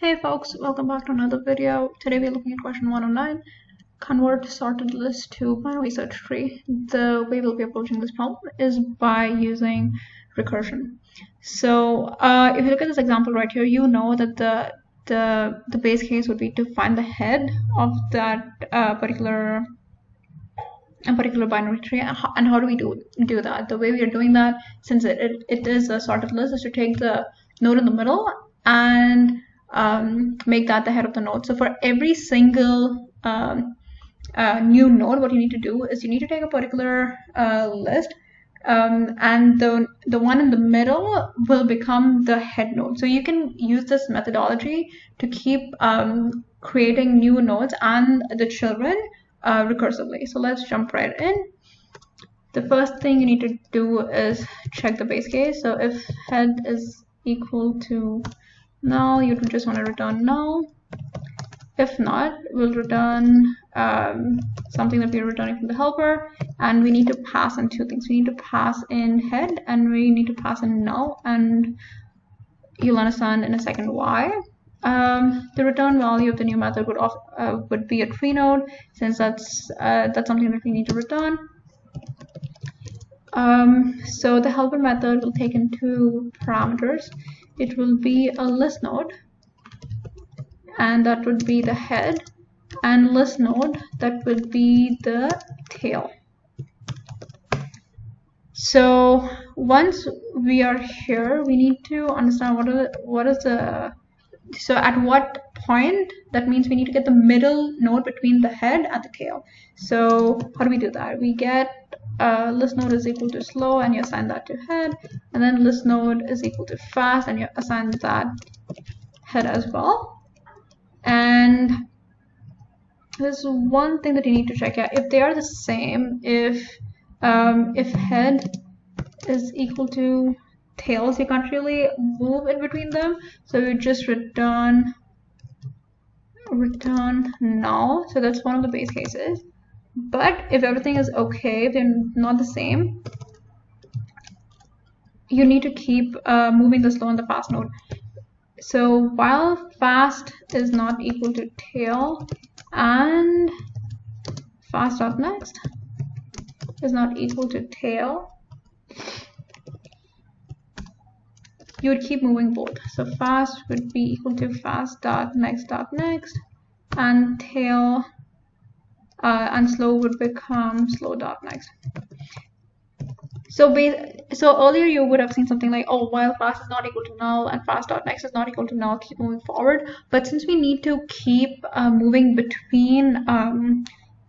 Hey folks, welcome back to another video. Today we're looking at question 109. Convert sorted list to binary search tree. The way we'll be approaching this problem is by using recursion. So if you look at this example right here, you know that the base case would be to find the head of that particular binary tree. And how do we do that? The way we are doing that, since it is a sorted list, is to take the node in the middle and make that the head of the node. So for every single new node, what you need to do is you need to take a particular list, and the one in the middle will become the head node. So you can use this methodology to keep creating new nodes and the children recursively. So let's jump right in. The first thing you need to do is check the base case. So if head is equal to null, you just want to return null. If not, we'll return something that we're returning from the helper, and we need to pass in two things. We need to pass in head and we need to pass in null, and you'll understand in a second why. The return value of the new method would be a tree node, since that's something that we need to return. So the helper method will take in two parameters. It will be a list node, and that would be the head, and list node, that would be the tail. So once we are here, we need to understand so at what point, that means we need to get the middle node between the head and the tail. So how do we do that? We get list node is equal to slow, and you assign that to head, and then list node is equal to fast, and you assign that head as well. And there's one thing that you need to check out. If they are the same, if head is equal to tails, you can't really move in between them, so you just return null. So that's one of the base cases. But if everything is okay, if they're not the same, you need to keep moving the slow and the fast node. So while fast is not equal to tail and fast.next is not equal to tail, you would keep moving both. So fast would be equal to fast.next.next, and tail and slow would become slow.next. So earlier you would have seen something like, oh, while fast is not equal to null and fast.next is not equal to null, keep moving forward. But since we need to keep moving between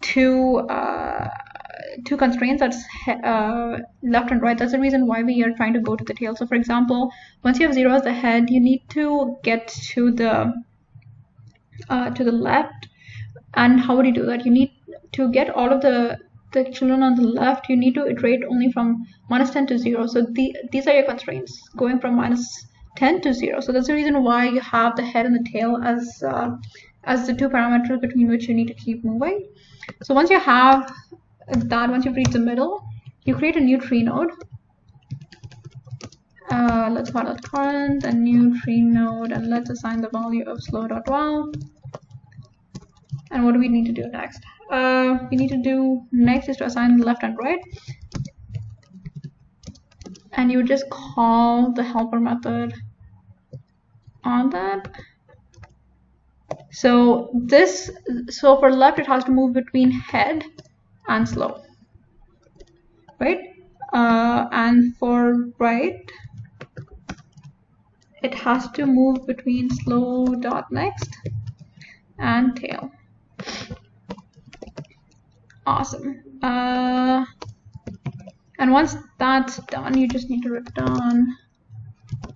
two constraints, that's left and right, that's the reason why we are trying to go to the tail. So for example, once you have 0 as the head, you need to get to the left. And how would you do that? You need to get all of the children on the left. You need to iterate only from -10 to 0. So these are your constraints, going from -10 to 0. So that's the reason why you have the head and the tail as the two parameters between which you need to keep moving. So once you have that, once you've reached the middle, you create a new tree node. Let's call it current, a new tree node, and let's assign the value of slow.while. And what do we need to do next? We need to do next is to assign left and right, and you just call the helper method on that. So for left, it has to move between head and slow, right? And for right, it has to move between slow.next and tail. Awesome. And once that's done, you just need to return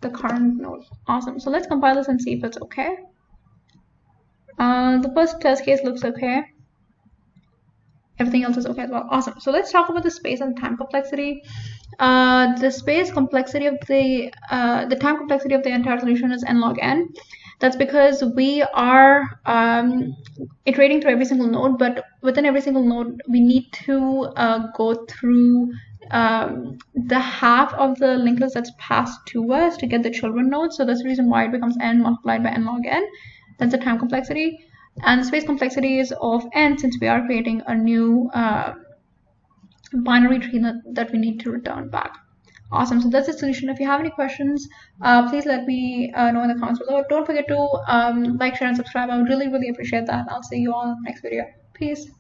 the current node. Awesome. So let's compile this and see if it's okay. The first test case looks okay. Everything else is okay as well. Awesome. So let's talk about the space and time complexity. The space complexity of the time complexity of the entire solution is n log n, That's because we are iterating through every single node, but within every single node, we need to go through the half of the linked list that's passed to us to get the children node. So that's the reason why it becomes n multiplied by n log n. That's the time complexity. And the space complexity is of n, since we are creating a new binary tree that we need to return back. Awesome. So that's the solution. If you have any questions, please let me know in the comments below. Don't forget to like, share, and subscribe. I would really, really appreciate that. I'll see you all in the next video. Peace.